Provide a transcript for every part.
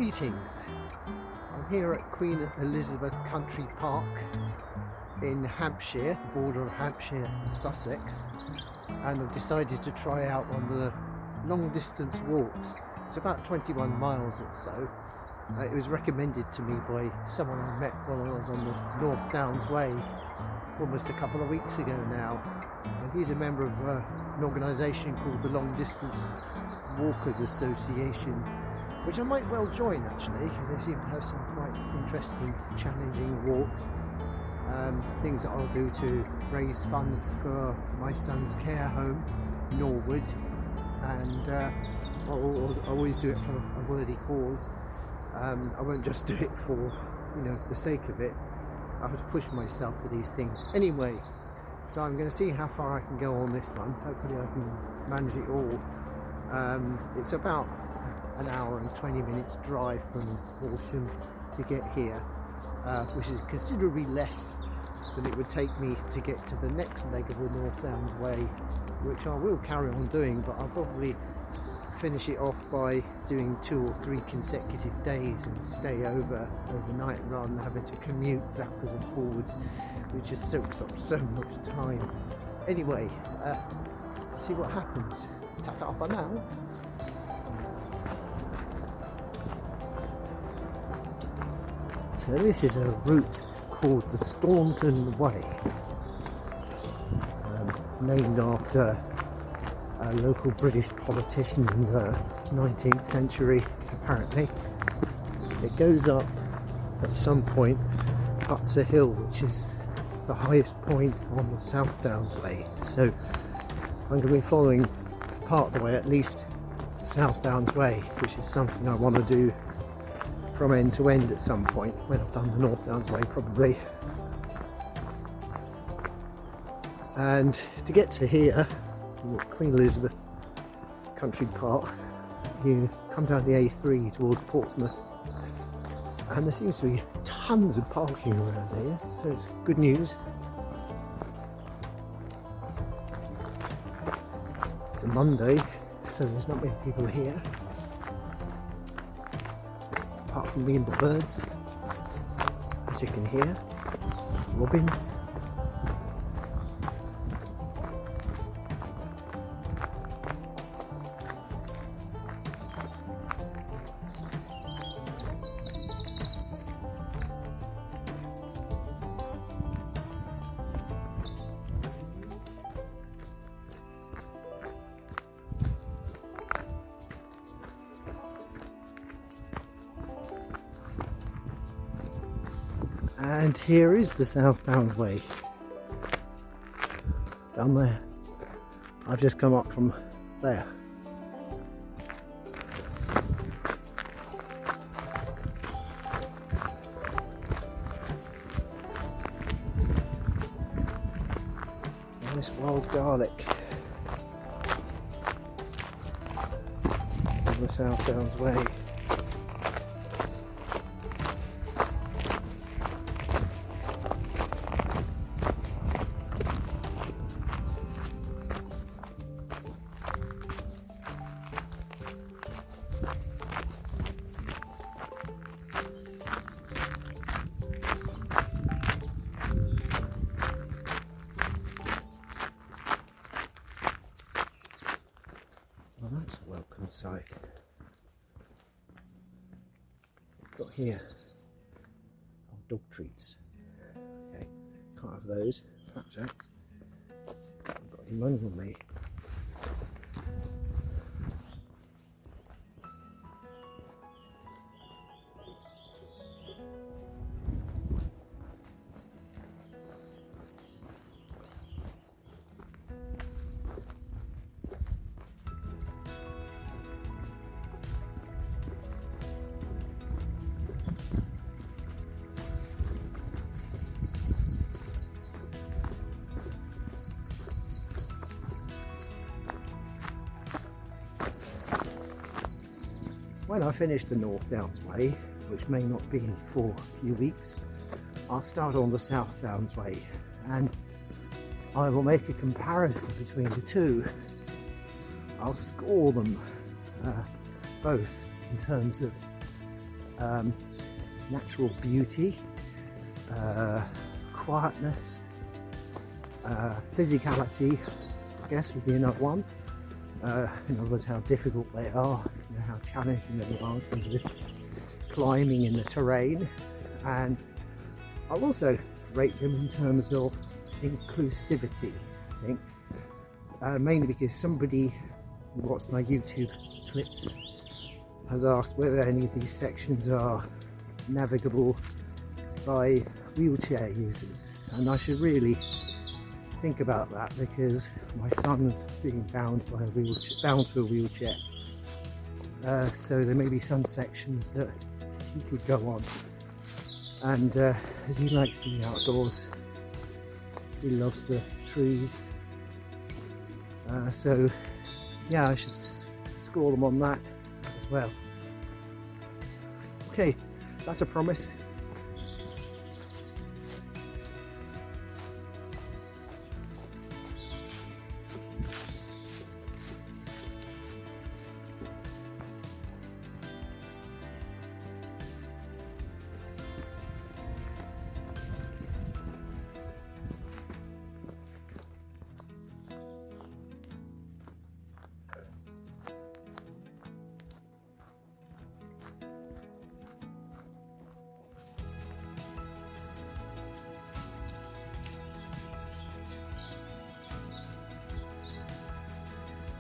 Greetings! I'm here at Queen Elizabeth Country Park in Hampshire, the border of Hampshire and Sussex, and I've decided to try out one of the long distance walks. It's about 21 miles or so. It was recommended to me by someone I met while I was on the North Downs Way almost a couple of weeks ago now. And he's a member of an organisation called the Long Distance Walkers Association, which I might well join actually, because they seem to have some quite interesting, challenging walks. Things that I'll do to raise funds for my son's care home, Norwood, and I'll always do it for a worthy cause. I won't just do it for, the sake of it. I have to push myself for these things. Anyway, so I'm going to see how far I can go on this one. Hopefully I can manage it all. It's about an hour and 20 minutes drive from Horsham to get here, which is considerably less than it would take me to get to the next leg of the North Downs Way, which I will carry on doing, but I'll probably finish it off by doing 2 or 3 consecutive days and stay overnight rather than having to commute backwards and forwards, which just soaks up so much time. Anyway, see what happens. Ta-ta for now. So this is a route called the Staunton Way, named after a local British politician in the 19th century, apparently. It goes up at some point, cuts a hill, which is the highest point on the South Downs Way. So I'm going to be following part of the way, at least South Downs Way, which is something I want to do from end to end at some point, when I've done the North Downs Way probably. And to get to here, Queen Elizabeth Country Park, you come down the A3 towards Portsmouth, and there seems to be tons of parking around here, so it's good news. It's a Monday, so there's not many people here, apart from me and the birds, as you can hear. Robin. And here is the South Downs Way, down there. I've just come up from there. Nice wild garlic on the South Downs Way. Well, that's a welcome sight. We've got here dog treats. Okay, can't have those. Flapjacks. I've got any money on me. When I finish the North Downs Way, which may not be for a few weeks, I'll start on the South Downs Way, and I will make a comparison between the two. I'll score them both in terms of natural beauty, quietness, physicality, I guess would be another one. In other words, how difficult they are, you know, how challenging they are in terms of climbing in the terrain. And I'll also rate them in terms of inclusivity, I think. Mainly because somebody who watched my YouTube clips has asked whether any of these sections are navigable by wheelchair users, and I should really think about that, because my son's being bound to a wheelchair, so there may be some sections that he could go on, and as he likes being outdoors, he loves the trees, so yeah, I should score them on that as well. Okay, that's a promise.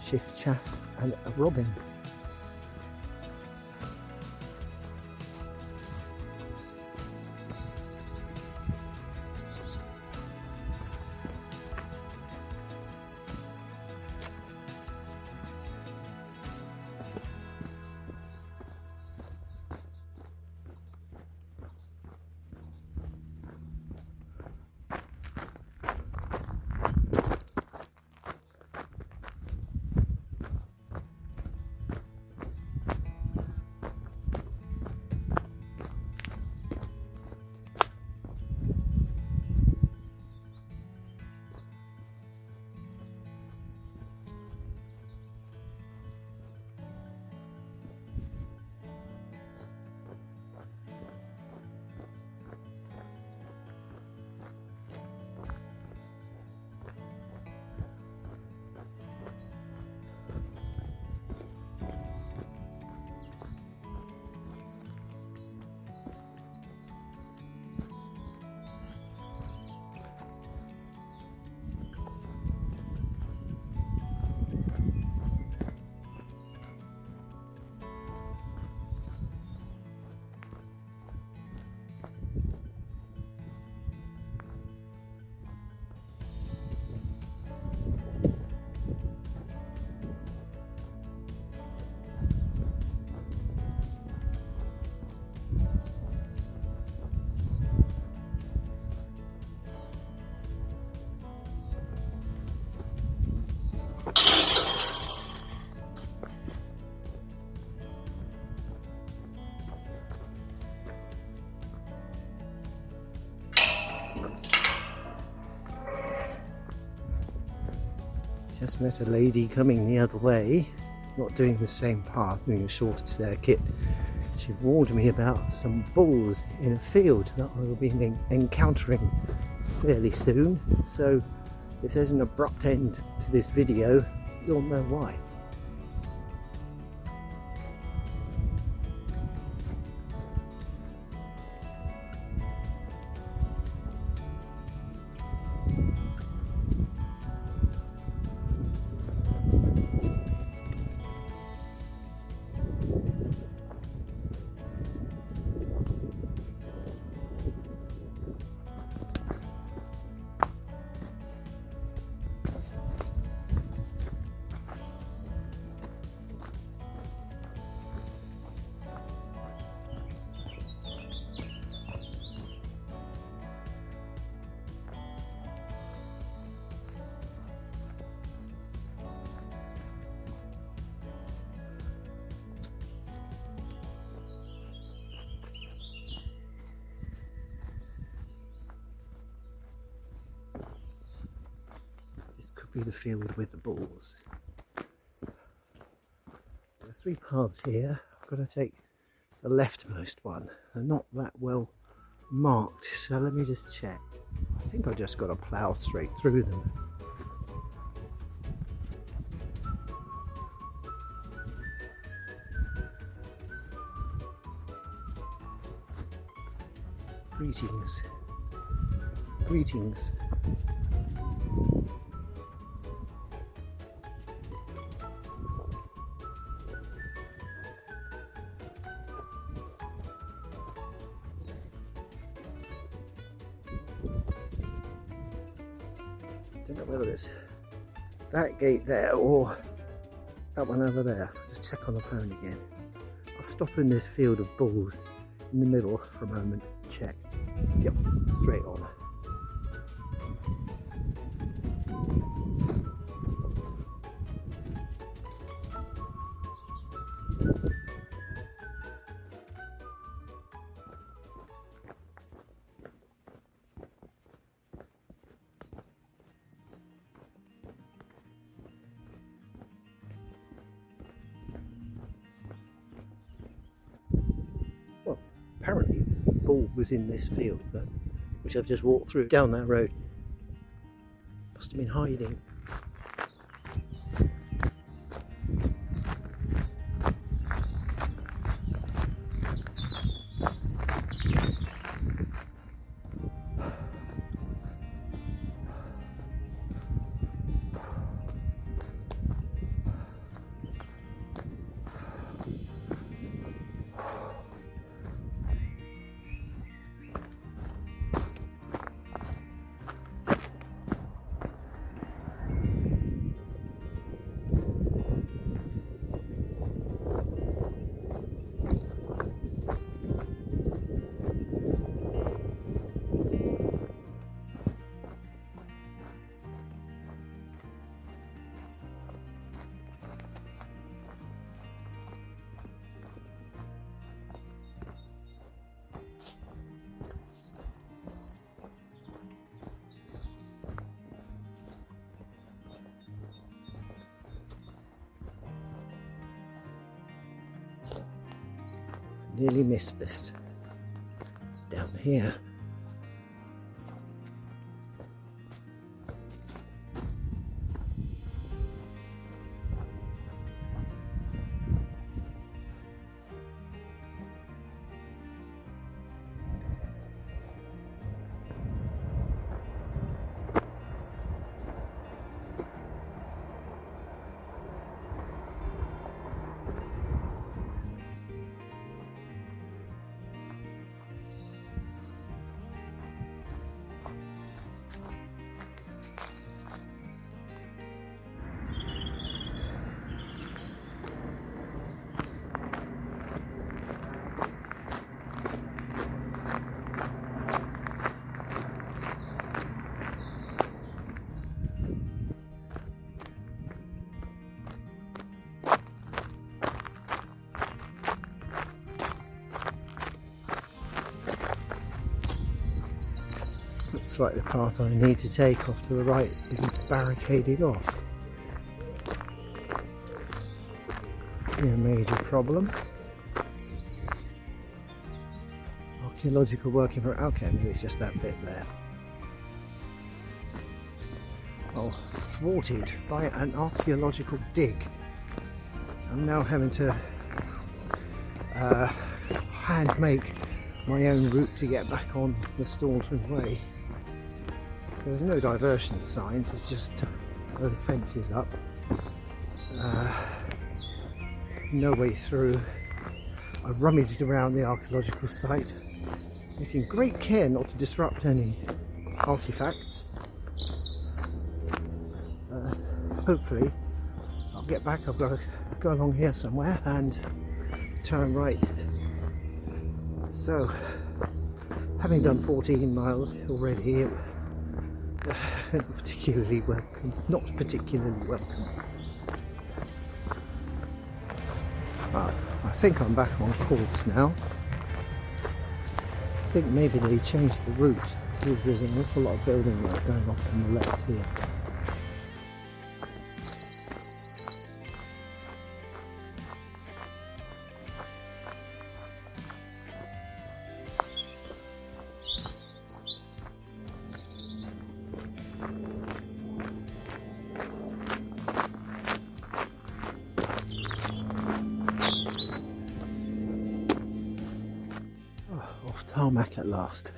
Shift chaff and a robin. Just met a lady coming the other way, not doing the same path, doing a shorter circuit. She warned me about some bulls in a field that I will be encountering fairly soon. So if there's an abrupt end to this video, you'll know why. Be the field with the bulls. There are three paths here. I've got to take the leftmost one. They're not that well marked, so let me just check. I think I just got to plough straight through them. Greetings. Greetings. Don't know whether it's that gate there or that one over there. Just check on the phone again. I'll stop in this field of bulls in the middle for a moment. Check. Yep, straight on. Well, apparently the bull was in this field, but which I've just walked through down that road. Must have been hiding. Nearly missed this. Down here. Looks like the path I need to take off to the right isn't barricaded off. Yeah, major problem. Archaeological working for okay, maybe it's just that bit there. Oh, thwarted by an archaeological dig. I'm now having to hand make my own route to get back on the Staunton Way. There's no diversion signs, it's just the fences up. No way through. I rummaged around the archaeological site, taking great care not to disrupt any artifacts. Hopefully I'll get back. I've got to go along here somewhere and turn right. So, having done 14 miles already, not particularly welcome. I think I'm back on course now. I think maybe they changed the route because there's an awful lot of building work going on the left here. tarmac at last.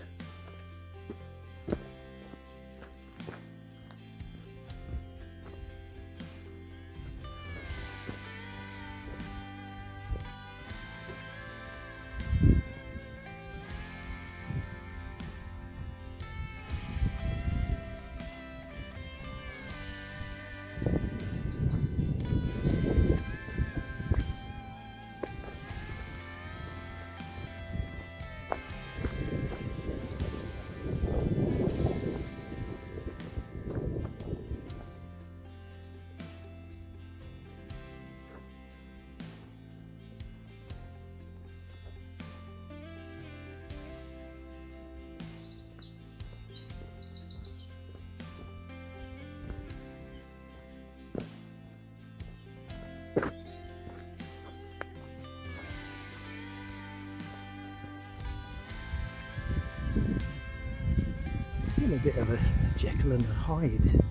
A bit of a Jekyll and Hyde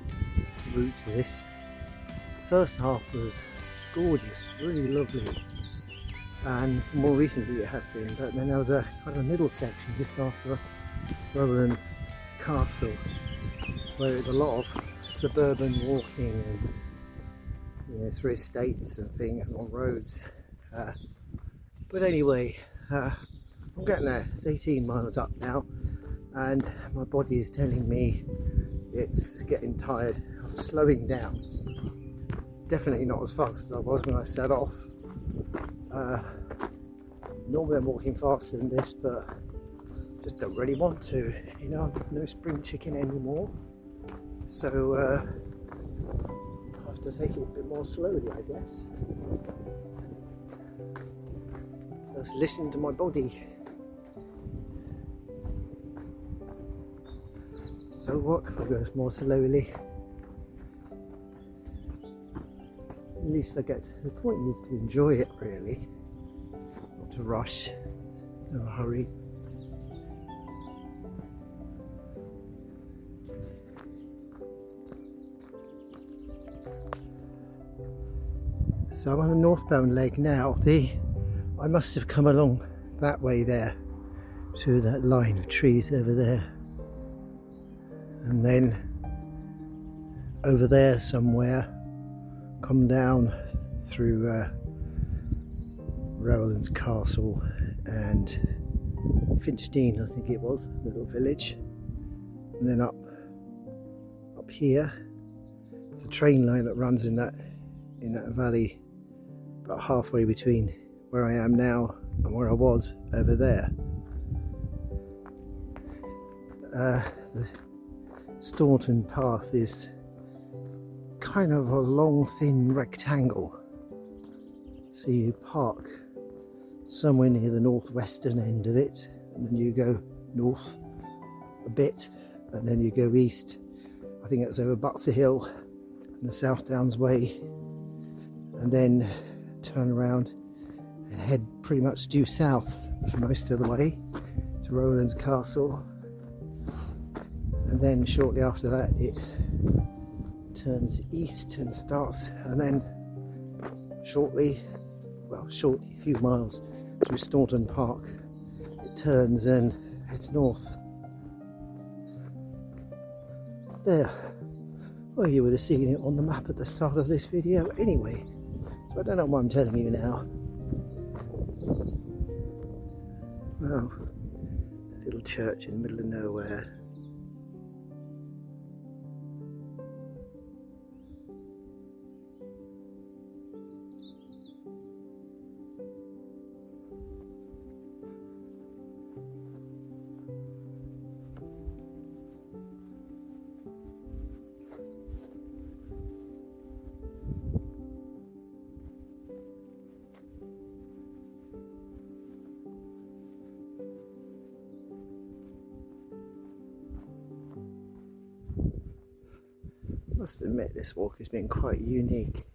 route to this. The first half was gorgeous, really lovely, and more recently it has been, but then there was a kind of middle section just after Rowland's Castle where there's a lot of suburban walking and, you know, through estates and things and on roads, but anyway, I'm getting there. It's 18 miles up now, and my body is telling me it's getting tired. I'm slowing down. Definitely not as fast as I was when I set off. Normally I'm walking faster than this, but just don't really want to. You know, I'm no spring chicken anymore. So I have to take it a bit more slowly, I guess. Just listen to my body. So what if I go more slowly? At least I get, the point is to enjoy it really, not to rush, no hurry. So I'm on the northbound leg now. I must have come along that way there, through that line of trees over there. And then over there somewhere, come down through Rowland's Castle and Finchdean, I think it was, the little village, and then up here. It's a train line that runs in that valley, about halfway between where I am now and where I was over there. The Staunton path is kind of a long thin rectangle, so you park somewhere near the northwestern end of it, and then you go north a bit, and then you go east. I think it's over Butser Hill and the South Downs Way, and then turn around and head pretty much due south for most of the way to Rowland's Castle. And then shortly after that it turns east and starts, and then shortly, a few miles through Staunton Park, it turns and heads north. There. Well, you would have seen it on the map at the start of this video anyway, so I don't know what I'm telling you now. Wow, little church in the middle of nowhere. I must admit this walk has been quite unique.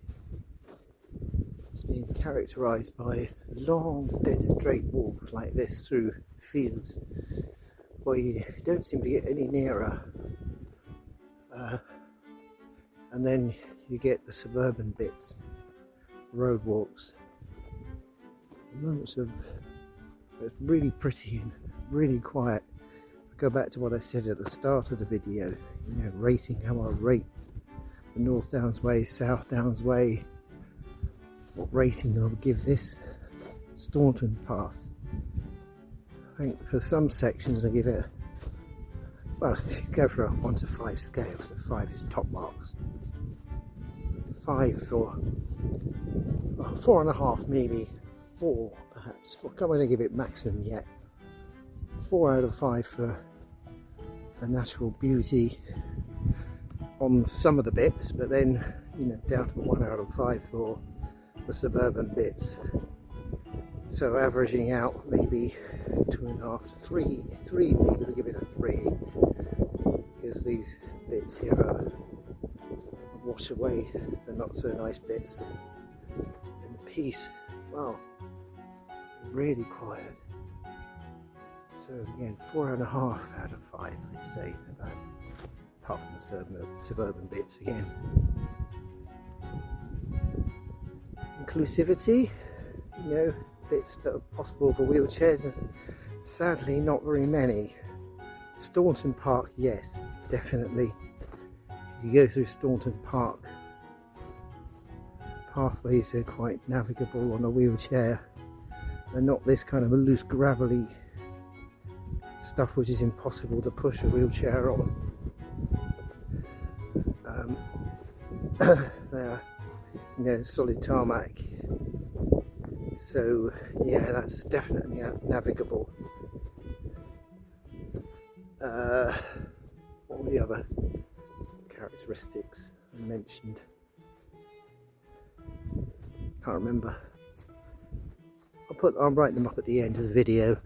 It's been characterised by long, dead straight walks like this through fields where you don't seem to get any nearer, and then you get the suburban bits, road walks, moments of, it's really pretty and really quiet. Go back to what I said at the start of the video, you know, rating how I rate the North Downs Way, South Downs Way, what rating I would give this Staunton path. I think for some sections I give it, well, if you go for a 1 to 5 scale, so 5 is top marks. 5 for, well, 4.5 maybe, 4 perhaps. I'm not going to give it maximum yet. 4 out of 5 for the natural beauty on some of the bits, but then, you know, down to 1 out of 5 for the suburban bits. So averaging out maybe 2.5 to 3, maybe we'll give it a 3, because these bits here are wash away the not so nice bits. And the peace, wow, really quiet. So again, 4.5 out of 5, I'd say, about, apart from the suburban bits again. Inclusivity, you know, bits that are possible for wheelchairs, and sadly not very many. Staunton Park, yes, definitely. You go through Staunton Park, pathways are quite navigable on a wheelchair. They're not this kind of a loose gravelly stuff which is impossible to push a wheelchair on. They're, you know, solid tarmac. So yeah, that's definitely navigable. What were the other characteristics I mentioned? Can't remember. I'll write them up at the end of the video.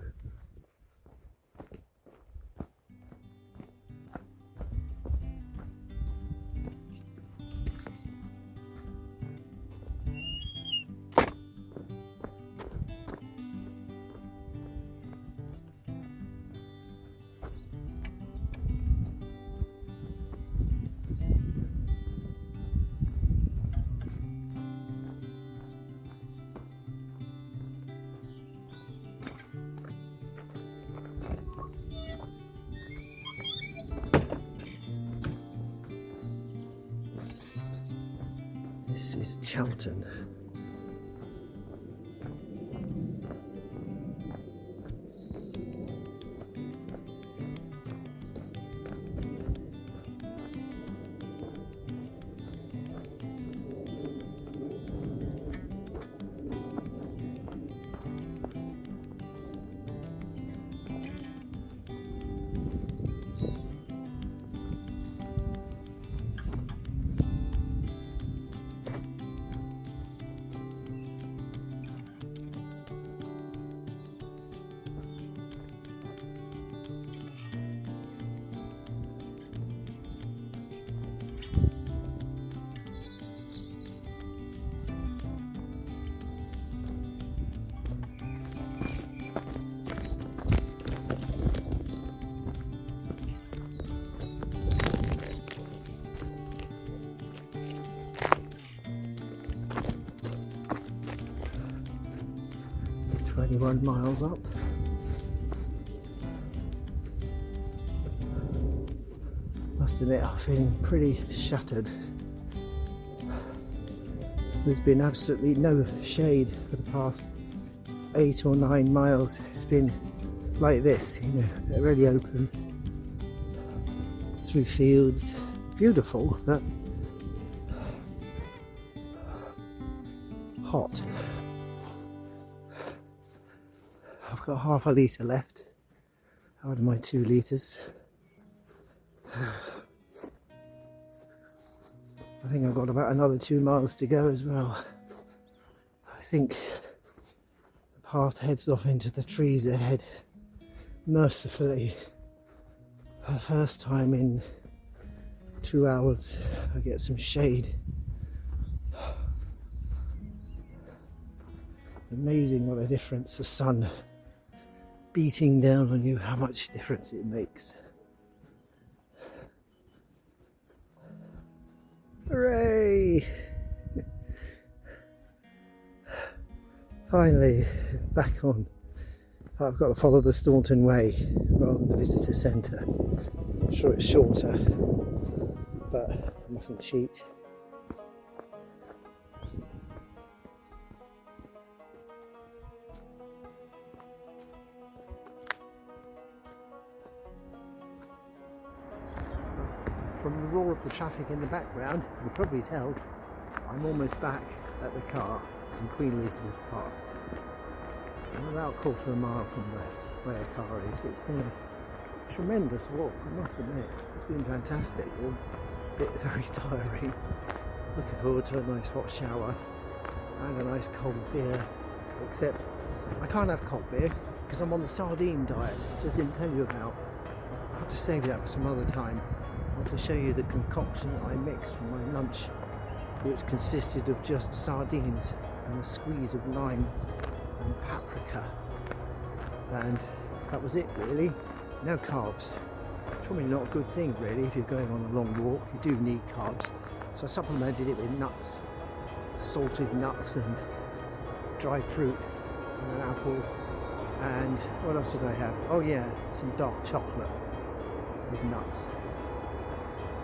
This is Chelton. Run miles up. Must admit, I'm feeling pretty shattered. There's been absolutely no shade for the past 8 or 9 miles. It's been like this, you know, really open through fields. Beautiful, but hot. I've got half a litre left out of my 2 litres. I think I've got about another 2 miles to go as well. I think the path heads off into the trees ahead. Mercifully, for the first time in 2 hours, I get some shade. Amazing what a difference the sun beating down on you, how much difference it makes. Hooray! Finally back on. I've got to follow the Staunton Way rather than the visitor centre. I'm sure it's shorter, but I mustn't cheat. From the roar of the traffic in the background, you can probably tell I'm almost back at the car in Queen Elizabeth Park. I'm about a quarter of a mile from where the car is. It's been a tremendous walk, I must admit. It's been fantastic, albeit very tiring. Looking forward to a nice hot shower and a nice cold beer, except I can't have cold beer because I'm on the sardine diet, which I didn't tell you about. I'll have to save that for some other time. I want to show you the concoction I mixed for my lunch, which consisted of just sardines and a squeeze of lime and paprika, and that was it really. No carbs. It's probably not a good thing really if you're going on a long walk. You do need carbs, so I supplemented it with nuts, salted nuts and dried fruit and an apple, and what else did I have? Oh yeah, some dark chocolate with nuts.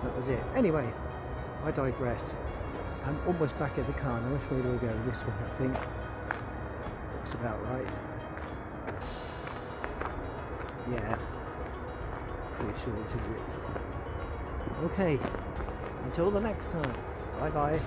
That was it. Anyway, I digress. I'm almost back at the car now. Which way do I go? This way, I think. Looks about right. Yeah. Pretty sure this is it. Okay. Until the next time. Bye bye.